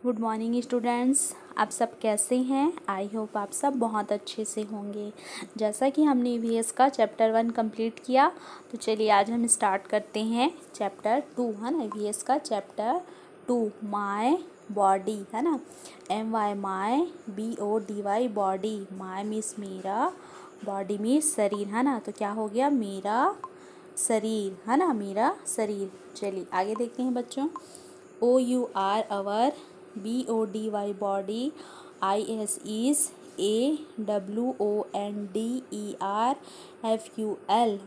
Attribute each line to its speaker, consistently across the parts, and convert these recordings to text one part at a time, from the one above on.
Speaker 1: Good morning students. आप सब कैसे हैं? आई होप आप सब बहुत अच्छे से होंगे। जैसा कि हमने ईवीएस का चैप्टर 1 कंप्लीट किया, तो चलिए आज हम स्टार्ट करते हैं चैप्टर 2, है ना। ईवीएस का चैप्टर 2 माय बॉडी, है ना। MY my BODY body. My means मेरा, बॉडी मीन्स शरीर, है ना। तो क्या हो गया? मेरा शरीर, है ना, मेरा शरीर। चलिए आगे देखते हैं बच्चों। OUR our BODY body. IS is AWONDER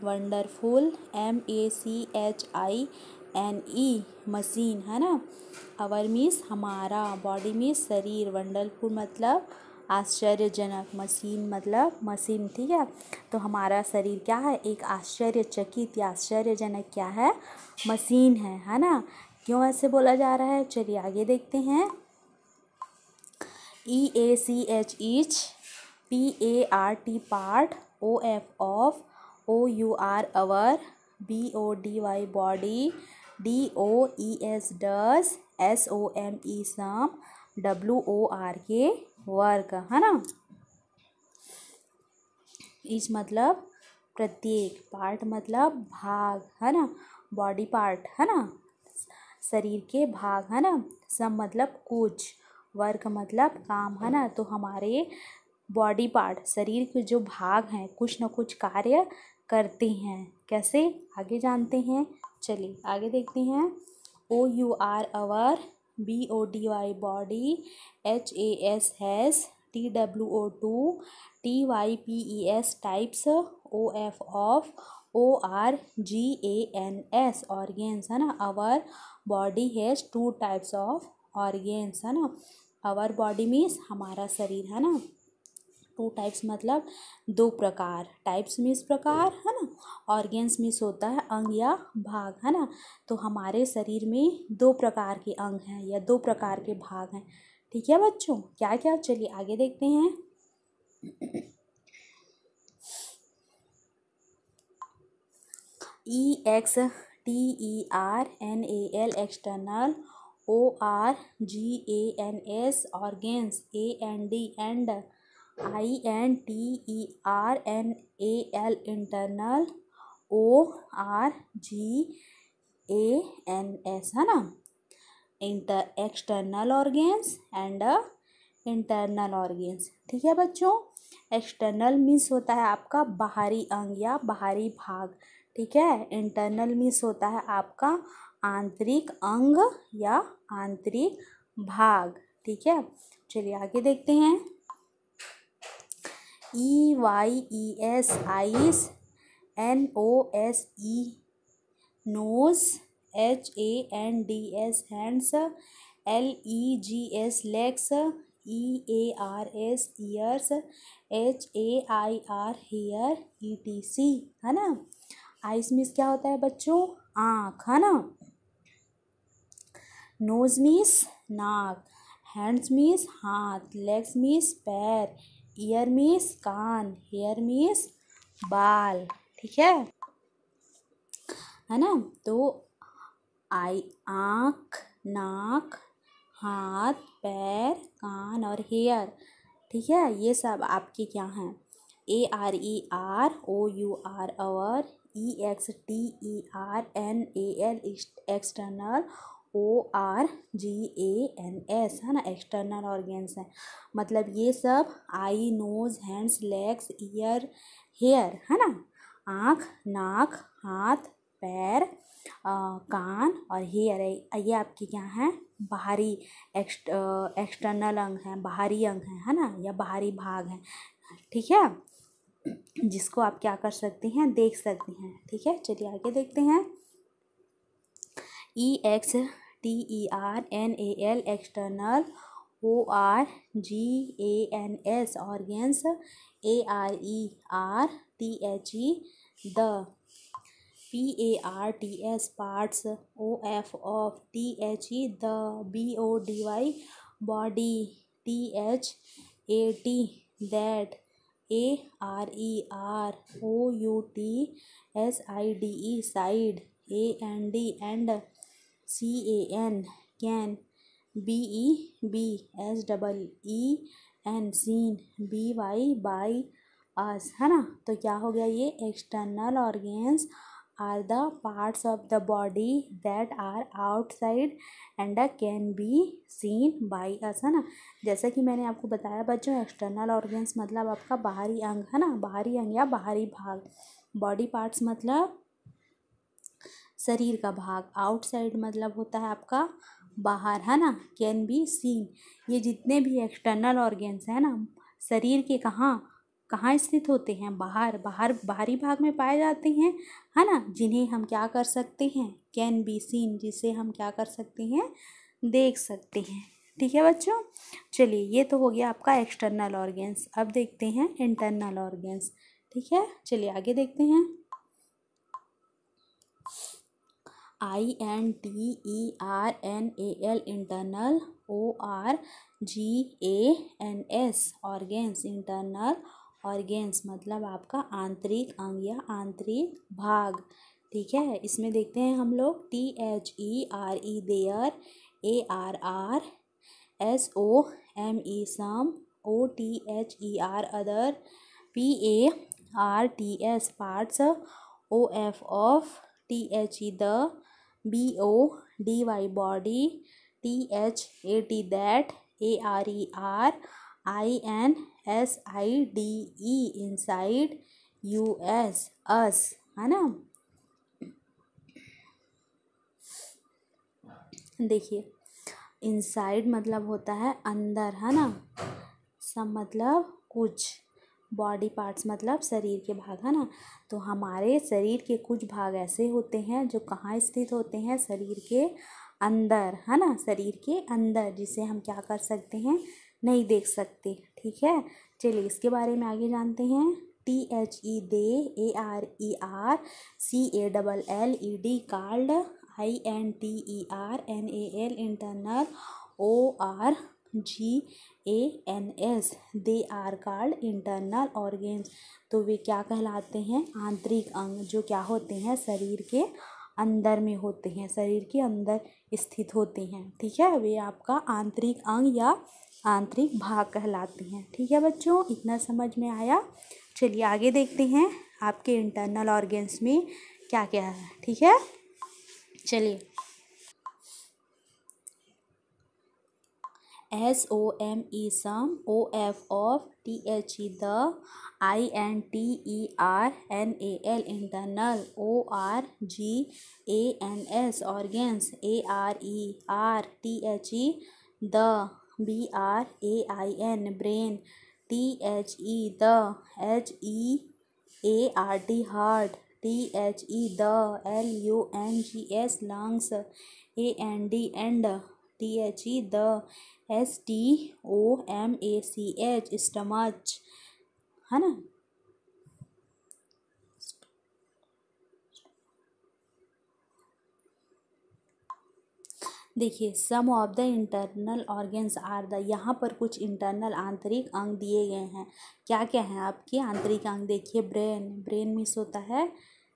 Speaker 1: wonderful. MACHINE machine, है ना। अवर मीन्स हमारा, बॉडी मीन्स शरीर, वंडरफुल मतलब आश्चर्यजनक, मशीन मतलब मशीन, ठीक है। तो हमारा शरीर क्या है? एक आश्चर्यचकित या आश्चर्यजनक क्या है? मशीन है ना। क्यों ऐसे बोला जा रहा है? चलिए आगे देखते हैं। EACH each, PART part, OF of, OUR our, BODY body, DOES does, SOME some, WORK work, है ना। ईच मतलब प्रत्येक, पार्ट मतलब भाग, है ना। बॉडी पार्ट, है ना, शरीर के भाग, है ना। सब मतलब कुछ, वर्क मतलब काम, है ना। तो हमारे बॉडी पार्ट, शरीर के जो भाग हैं, कुछ न कुछ कार्य करते हैं। कैसे? आगे जानते हैं। चलिए आगे देखते हैं। OUR our, BODY body, HAS has, TWO2, TYPES types, OF of, ORGANS organs, है ना। our body has 2 types of organs, है ना। our body means हमारा शरीर, है ना। 2 टाइप्स मतलब 2 प्रकार, टाइप्स मीन्स प्रकार, है ना। ऑर्गेन्स मीन्स होता है अंग या भाग, है ना। तो हमारे शरीर में 2 प्रकार के अंग हैं या 2 प्रकार के भाग हैं, ठीक है बच्चों। क्या क्या? चलिए आगे देखते हैं। EXTERNAL external, ORGANS organs, AND and INTERNAL internal, ORGANS, है ना। External organs and internal organs, ठीक है बच्चों। एक्सटर्नल मीन्स होता है आपका बाहरी अंग या बाहरी भाग, ठीक है। इंटरनल मीन्स होता है आपका आंतरिक अंग या आंतरिक भाग, ठीक है। चलिए आगे देखते हैं। EYES eyes, NOSE nose, HANDS hands, LEGS legs, EARS ears, HAIR hair, ETC, है ना। आइस मीन्स क्या होता है बच्चों? आँख, है ना। नोज मीन्स नाक, हैंड्स मीन्स हाथ, लेग्स मीन्स पैर, year means can't, here means बाल, ठीक है ना। तो आँख, नाक, हाथ, पैर, कान और हेयर, ठीक है। ये सब आपके क्या हैं? AREROUR our, EXTERNAL external, ORGANS, है ना, एक्सटर्नल ऑर्गेन्स हैं। मतलब ये सब eye, nose, hands, legs, ear, hair, है ना। आँख, नाक, हाथ, पैर, कान और हेयर, ये आपके क्या हैं? बाहरी एक्सटर्नल अंग हैं, बाहरी अंग हैं, है ना, या बाहरी भाग हैं, ठीक है, जिसको आप क्या कर सकते हैं? देख सकते हैं, ठीक है। चलिए आगे देखते हैं। EXTERNAL external, ORGANS organs, ARERTHE the, PARTS parts, OF of, THE the, BODY body, THAT that, AREROUTSIDE side, AND and CAN can, BEBSEEN seen, BY by us, है ना। तो क्या हो गया ये, external organs are the parts of the body that are outside and can be seen by us, है ना। जैसा कि मैंने आपको बताया बच्चों, एक्सटर्नल ऑर्गेन्स मतलब आपका बाहरी अंग, है ना, बाहरी अंग या बाहरी भाग। बॉडी पार्ट्स मतलब शरीर का भाग, आउटसाइड मतलब होता है आपका बाहर, है ना। कैन बी सीन, ये जितने भी एक्सटर्नल ऑर्गेन्स हैं ना, शरीर के कहाँ कहाँ स्थित होते हैं, बाहर बाहर बाहरी भाग में पाए जाते हैं, है ना, जिन्हें हम क्या कर सकते हैं, कैन बी सीन, जिसे हम क्या कर सकते हैं, देख सकते हैं। ठीक है बच्चों, चलिए ये तो हो गया आपका एक्सटर्नल ऑर्गेन्स। अब देखते हैं इंटरनल ऑर्गेन्स। ठीक है, चलिए आगे देखते हैं। INTERNAL internal, ORGANS organs, internal organs मतलब आपका आंतरिक अंग या आंतरिक भाग। ठीक है, इसमें देखते हैं हम लोग THERE there, ARR, SOME some, OTHER other, PARTS parts, OF of, THE the, BODY body, THAT that, ARER, INSIDE inside, US us, है ना। देखिए, इनसाइड मतलब होता है अंदर, है ना। सब मतलब कुछ, बॉडी पार्ट्स मतलब शरीर के भाग, है ना। तो हमारे शरीर के कुछ भाग ऐसे होते हैं जो कहाँ स्थित होते हैं, शरीर के अंदर, है ना, शरीर के अंदर, जिसे हम क्या कर सकते हैं, नहीं देख सकते। ठीक है, चलिए इसके बारे में आगे जानते हैं। THE they, ARERCALLED called, INTERNAL internal, ORGANS they are called internal organs. तो वे क्या कहलाते हैं, आंतरिक अंग, जो क्या होते हैं, शरीर के अंदर में होते हैं, शरीर के अंदर स्थित होते हैं। ठीक है, वे आपका आंतरिक अंग या आंतरिक भाग कहलाते हैं। ठीक है बच्चों, इतना समझ में आया। चलिए आगे देखते हैं आपके इंटरनल ऑर्गेन्स में क्या क्या है। ठीक है, चलिए। SOME some, OF of, THE the, INTERNAL internal, ORGANS organs, ARERTHE the, BRAIN brain, THE the, HEART heart, THE the, LUNGS lungs, AND and, THE the, STOMACH stomach, है ना। देखिए, some of the internal organs are the, यहाँ पर कुछ internal आंतरिक अंग दिए गए हैं। क्या क्या हैं आपके आंतरिक अंग, देखिए, ब्रेन, ब्रेन मीन्स होता है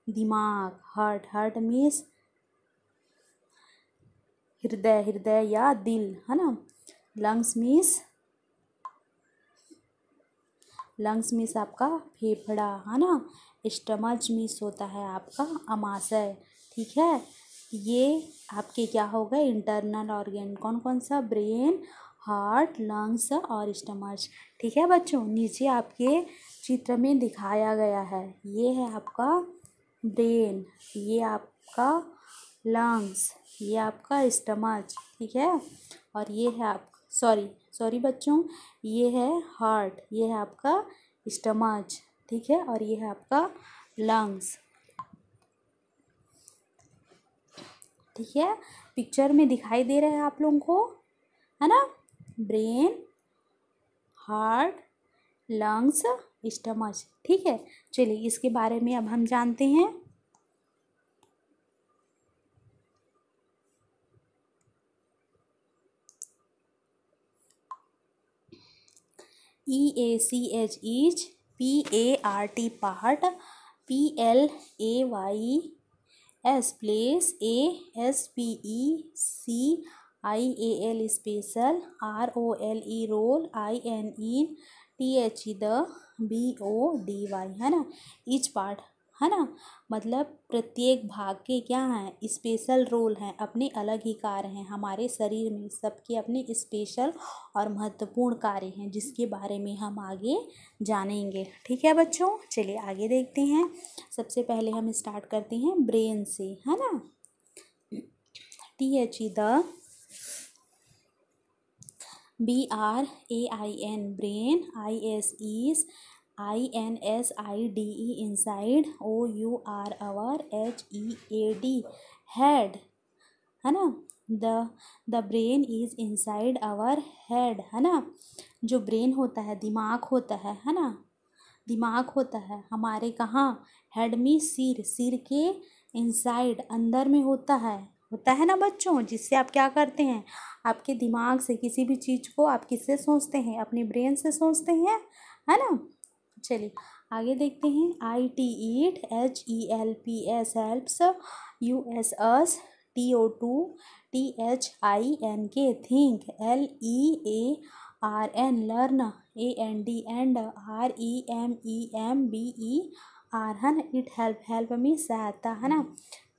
Speaker 1: दिमाग, हार्ट, हार्ट मीन्स हृदय, हृदय या दिल, है ना। लंग्स मीन्स आपका फेफड़ा, है ना। स्टमच मीन्स होता है आपका अमाशय। ठीक है, ये आपके क्या हो गए इंटरनल ऑर्गेन, कौन कौन सा, ब्रेन, हार्ट, लंग्स और स्टमच। ठीक है बच्चों, नीचे आपके चित्र में दिखाया गया है, ये है आपका ब्रेन, ये आपका लंग्स, ये आपका स्टमच। ठीक है, और ये है आप, सॉरी बच्चों, ये है हार्ट, ये है आपका स्टमच। ठीक है, और ये है आपका लंग्स। ठीक है, पिक्चर में दिखाई दे रहा है आप लोगों को, है ना, ब्रेन, हार्ट, लंग्स, स्टमच। ठीक है, चलिए इसके बारे में अब हम जानते हैं। EACH each, PART part, PLAYS plays, ASPEC IAL special, ROLE role, INE THE the, BODY, है ना, ईच पार्ट, है ना, मतलब प्रत्येक भाग के क्या हैं, स्पेशल रोल हैं, अपने अलग ही कार्य हैं हमारे शरीर में, सबके अपने स्पेशल और महत्वपूर्ण कार्य हैं जिसके बारे में हम आगे जानेंगे। ठीक है बच्चों, चलिए आगे देखते हैं। सबसे पहले हम स्टार्ट करते हैं ब्रेन से, है ना। THE the, BRAIN brain, ISE INSIDE inside, OUR our, HEAD head, है ना। The brain is inside our head, है ना। जो ब्रेन होता है, दिमाग होता है ना, दिमाग होता है हमारे कहाँ, हेड में, सिर के इनसाइड, अंदर में होता है ना बच्चों। जिससे आप क्या करते हैं, आपके दिमाग से किसी भी चीज़ को आप किससे सोचते हैं, अपने ब्रेन से सोचते हैं, है ना। चलिए आगे देखते हैं। IT eat, HELPS helps, US us, TO2 THINK think, LEARN learn, AND and, REMEMBER, है ना। इट हेल्प मीन्स सहायता, है ना।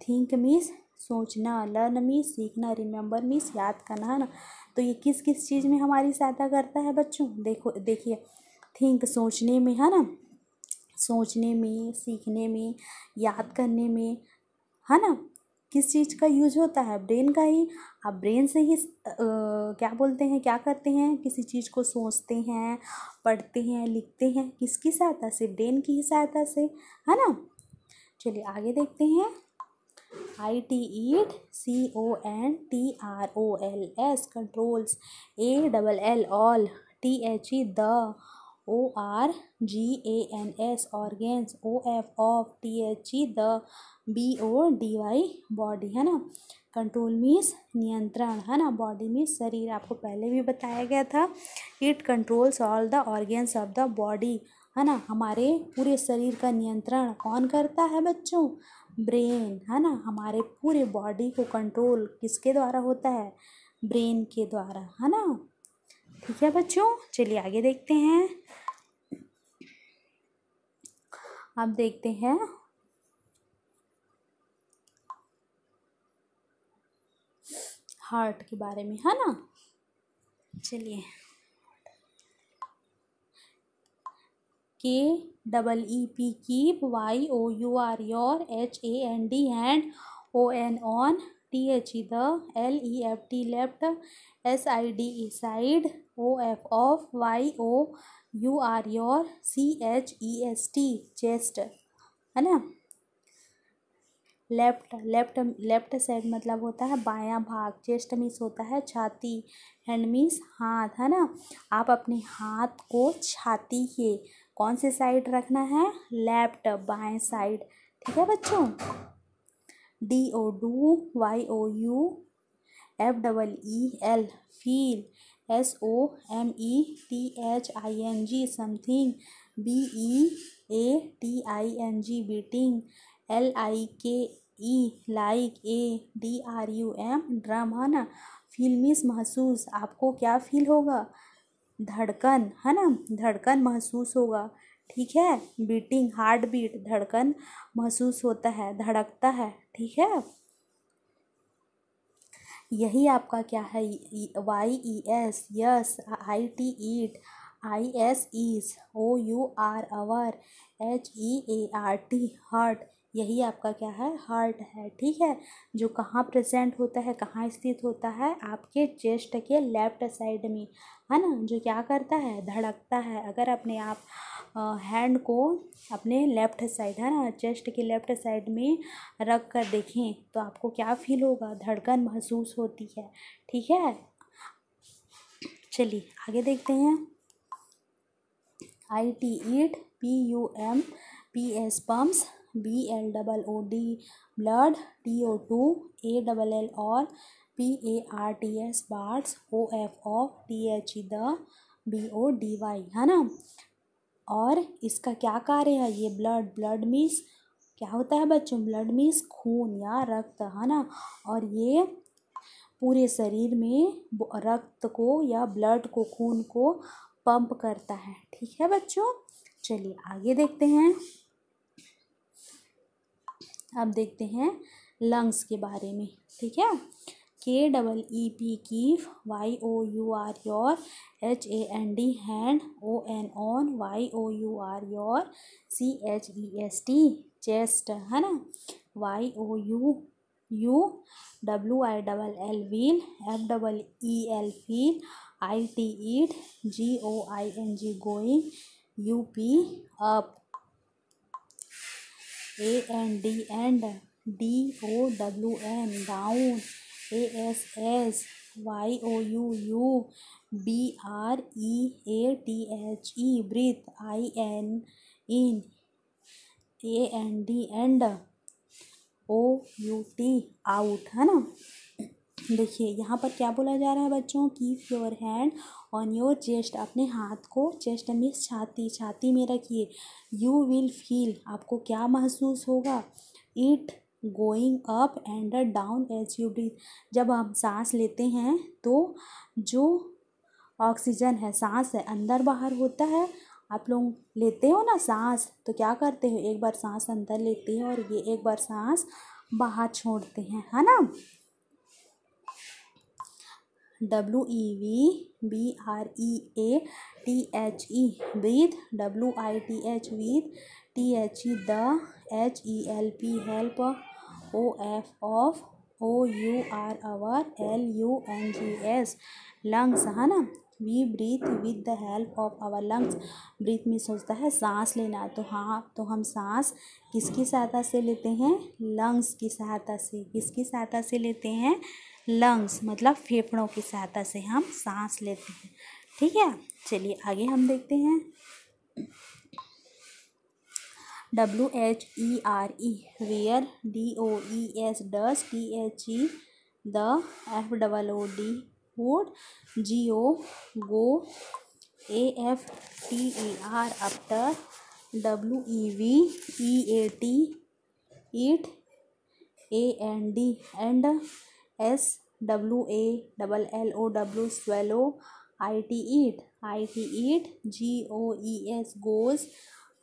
Speaker 1: थिंक मीन्स सोचना, लर्न मीन्स सीखना, रिमेंबर मीन्स याद करना, है ना। तो ये किस किस चीज़ में हमारी सहायता करता है बच्चों, देखिए थिंक सोचने में, है ना, सोचने में, सीखने में, याद करने में, है ना। किस चीज़ का यूज होता है, ब्रेन का ही। आप ब्रेन से ही क्या बोलते हैं, क्या करते हैं, किसी चीज़ को सोचते हैं, पढ़ते हैं, लिखते हैं, किसकी सहायता से, ब्रेन की ही सहायता से, है ना। चलिए आगे देखते हैं। IT eat, CONTROLS controls, ALL all, THE the, ORGANS organs, OF of, THE the, BODY body, है ना। कंट्रोल मीन्स नियंत्रण, है ना, बॉडी मीन्स शरीर, आपको पहले भी बताया गया था। It controls all the organs of the body, है ना। हमारे पूरे शरीर का नियंत्रण कौन करता है बच्चों, ब्रेन, है ना। हमारे पूरे बॉडी को कंट्रोल किसके द्वारा होता है, ब्रेन के द्वारा, है ना। ठीक है बच्चों, चलिए आगे देखते हैं। अब देखते हैं हार्ट के बारे में, है ना। चलिए KEEP keep, YOUR your, HAND hand, ON on, THE the, LEFT left, SIDE side, OF of, YOUR your, CHEST chest, है ना। लेफ्ट साइड मतलब होता है बायां भाग, चेस्ट मीन्स होता है छाती, हैंड मीन्स हाथ, है ना। आप अपने हाथ को छाती के कौन से साइड रखना है, लेफ्ट, बाएं साइड। ठीक है बच्चों। DO do, YOU, FEEL feel, SOMETHING something, BEATING beating, LIKE like, DRUM drum, है ना। फील मीन्स महसूस, आपको क्या फील होगा, धड़कन, है ना, धड़कन महसूस होगा। ठीक है। बीटिंग हार्ट बीट, धड़कन महसूस होता है, धड़कता है। ठीक है। यही आपका क्या है, YES yes, IT it, IS is, OUR our, HEART heart, यही आपका क्या है, हार्ट है। ठीक है। जो कहाँ प्रेजेंट होता है, कहाँ स्थित होता है, आपके चेस्ट के लेफ्ट साइड में, है ना। जो क्या करता है, धड़कता है। अगर अपने आप हैंड को अपने लेफ्ट साइड, है ना, चेस्ट के लेफ्ट साइड में रख कर देखें तो आपको क्या फील होगा, धड़कन महसूस होती है। ठीक है। चलिए आगे देखते हैं। IT eat, PUMPS pumps, BLOOD blood, TO2 ALL all, PARTS parts, OF of, THE the, BODY, है ना। और इसका क्या कार्य है, ये ब्लड मीन्स क्या होता है बच्चों, ब्लड मीन्स खून या रक्त, है ना। और ये पूरे शरीर में रक्त को या ब्लड को, खून को पंप करता है। ठीक है बच्चों, चलिए आगे देखते हैं। अब देखते हैं लंग्स के बारे में। ठीक है, KEEP keep, YOUR your, HAND hand, ON YOUR your, CHEST chest, है ना, YOUU WILL will, FEEL feel, IT it, GOING going, UP up, AND and, DOWN down, ASS YOUU BREATHE breathe, IN in, AND and, OUT out, है ना। देखिए यहाँ पर क्या बोला जा रहा है बच्चों, keep your hand on your chest, अपने हाथ को चेस्ट में, छाती में रखिए। यू विल फील, आपको क्या महसूस होगा, it going up and down as you breathe, जब हम सांस लेते हैं तो जो ऑक्सीजन है, सांस है, अंदर बाहर होता है। आप लोग लेते हो ना सांस, तो क्या करते हो, एक बार सांस अंदर लेते हैं और ये एक बार सांस बाहर छोड़ते हैं, है ना। WEVBREATHE breathe, WITH with, THE the, HELP help, OF of, OUR our, LUNGS lungs, है ना। We breathe with the help of our lungs, breathe में सोचता है सांस लेना, तो हाँ, तो हम सांस किसकी सहायता से लेते हैं, लंग्स की सहायता से। किसकी सहायता से लेते हैं, लंग्स मतलब फेफड़ों की सहायता से हम सांस लेते हैं। ठीक है, चलिए आगे हम देखते हैं। WHERE where, DOES dust, THE the, FOOD food, GO go, AFTER after, WEVEAT eat, AND and, SWALLOW swallow, IT eat GOES goes,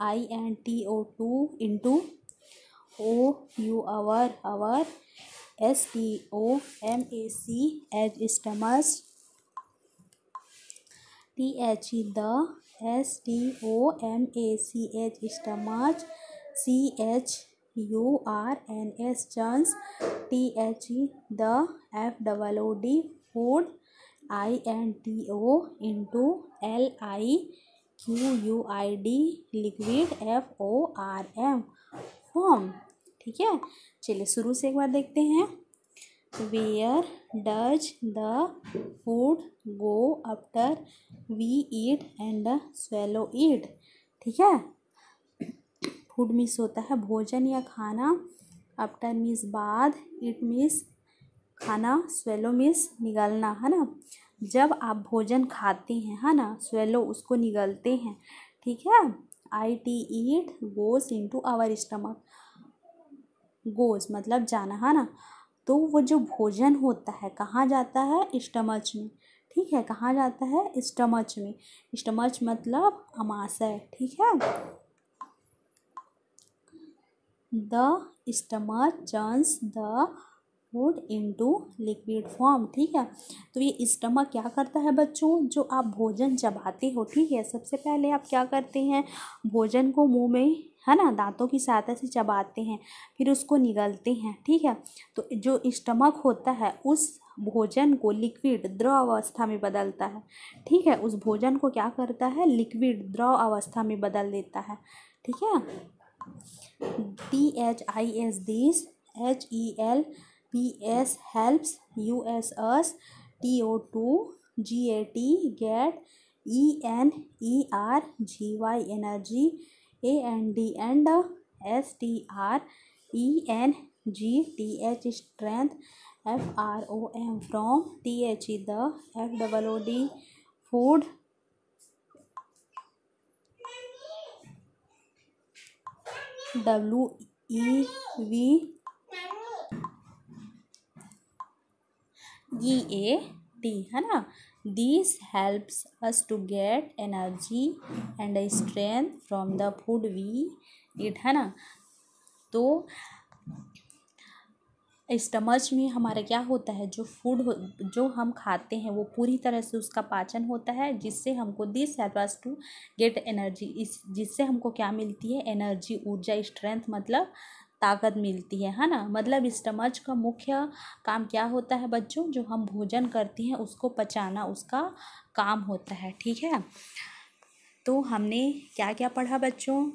Speaker 1: INTO into, OUR our, STOMACH stomach, THE the, STOMACH stomach, CHURNS chance, THE the, FOOD food, INTO into, LIQUID liquid, FORM form. ठीक है, चलिए शुरू से एक बार देखते हैं। Where does the food go after we eat and swallow it. ठीक है, फूड मीन्स होता है भोजन या खाना, आफ्टर मीन्स बाद, ईट मीन्स खाना, स्वेलो मीन्स निगलना, है ना। जब आप भोजन खाते हैं, है ना, स्वेलो उसको निगलते हैं। ठीक है, IT it goes into our stomach, goes मतलब जाना, है ना। तो वो जो भोजन होता है कहाँ जाता है, स्टमच में। ठीक है, कहाँ जाता है, स्टमच में। स्टमच मतलब अमाशय। ठीक है, the stomach turns the food into liquid form. ठीक है, तो ये स्टमक क्या करता है बच्चों, जो आप भोजन चबाते हो, ठीक है, सबसे पहले आप क्या करते हैं, भोजन को मुंह में, है ना, दांतों की सहायता से चबाते हैं, फिर उसको निगलते हैं। ठीक है, तो जो स्टमक होता है उस भोजन को लिक्विड द्रव अवस्था में बदलता है। ठीक है, उस भोजन को क्या करता है, लिक्विड द्रव अवस्था में बदल देता है। ठीक है, THIS this, HELPS helps, US us, TO2 GAT get, ENERGY energy, AND and, STRENGTH strength, FROM from, THE the, FOOD food, GAT, है ना। This helps us to get energy and strength from the food we eat, है ना। तो stomach में हमारा क्या होता है, जो फूड जो हम खाते हैं वो पूरी तरह से उसका पाचन होता है, जिससे हमको this help us to get energy, इस जिससे हमको क्या मिलती है, एनर्जी, ऊर्जा, स्ट्रेंथ मतलब ताकत मिलती है ना। मतलब स्टमच का मुख्य काम क्या होता है बच्चों, जो हम भोजन करते हैं उसको पचाना उसका काम होता है। ठीक है, तो हमने क्या क्या पढ़ा बच्चों।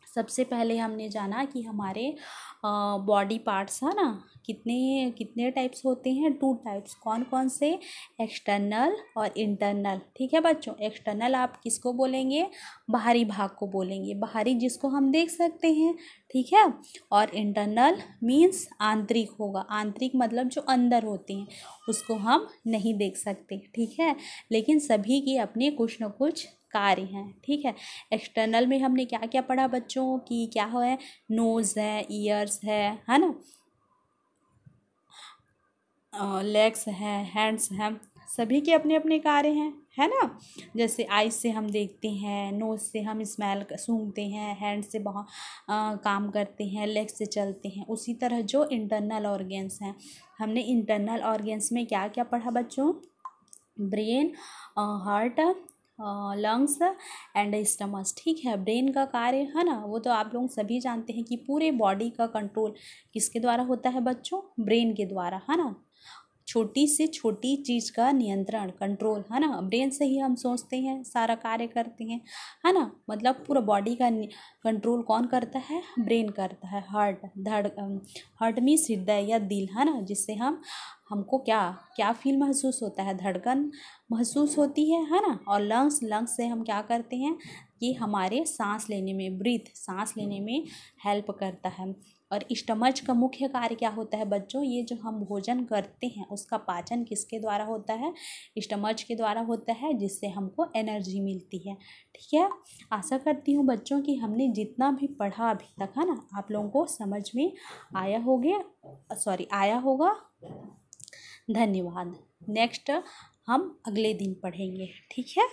Speaker 1: सबसे पहले हमने जाना कि हमारे बॉडी पार्ट्स है ना, कितने कितने टाइप्स होते हैं, 2 टाइप्स। कौन कौन से, एक्सटर्नल और इंटरनल। ठीक है बच्चों, एक्सटर्नल आप किसको बोलेंगे, बाहरी भाग को बोलेंगे, बाहरी जिसको हम देख सकते हैं। ठीक है, और इंटरनल मीन्स आंतरिक होगा, आंतरिक मतलब जो अंदर होते हैं उसको हम नहीं देख सकते। ठीक है, लेकिन सभी की अपने कुछ न कुछ कार्य हैं। ठीक है, एक्सटर्नल में हमने क्या क्या पढ़ा बच्चों कि क्या है, नोज़ है, ईयर्स है ना, लेग्स हैं, हैंड्स हैं, सभी के अपने अपने कार्य हैं, है ना। जैसे आइज से हम देखते हैं, नोज़ से हम स्मेल सूंघते हैं, हैंड से बहुत काम करते हैं, लेग से चलते हैं। उसी तरह जो इंटरनल ऑर्गेन्स हैं, हमने इंटरनल ऑर्गेन्स में क्या क्या पढ़ा बच्चों, brain, heart, lungs and stomach. ठीक है, ब्रेन का कार्य है ना, वो तो आप लोग सभी जानते हैं कि पूरे बॉडी का कंट्रोल किसके द्वारा होता है बच्चों, ब्रेन के द्वारा, है ना। छोटी से छोटी चीज़ का नियंत्रण, कंट्रोल, है ना, ब्रेन से ही हम सोचते हैं, सारा कार्य करते हैं, है ना। मतलब पूरा बॉडी का कंट्रोल कौन करता है, ब्रेन करता है। हार्ट मीन्स हृदय या दिल, है ना, जिससे हमको क्या क्या फील महसूस होता है, धड़कन महसूस होती है ना। और लंग्स से हम क्या करते हैं, कि हमारे सांस लेने में, सांस लेने में हेल्प करता है। और स्टमच का मुख्य कार्य क्या होता है बच्चों, ये जो हम भोजन करते हैं उसका पाचन किसके द्वारा होता है, स्टमच के द्वारा होता है, जिससे हमको एनर्जी मिलती है। ठीक है, आशा करती हूँ बच्चों कि हमने जितना भी पढ़ा अभी तक, है ना, आप लोगों को समझ में आया होगा। धन्यवाद। नेक्स्ट हम अगले दिन पढ़ेंगे। ठीक है।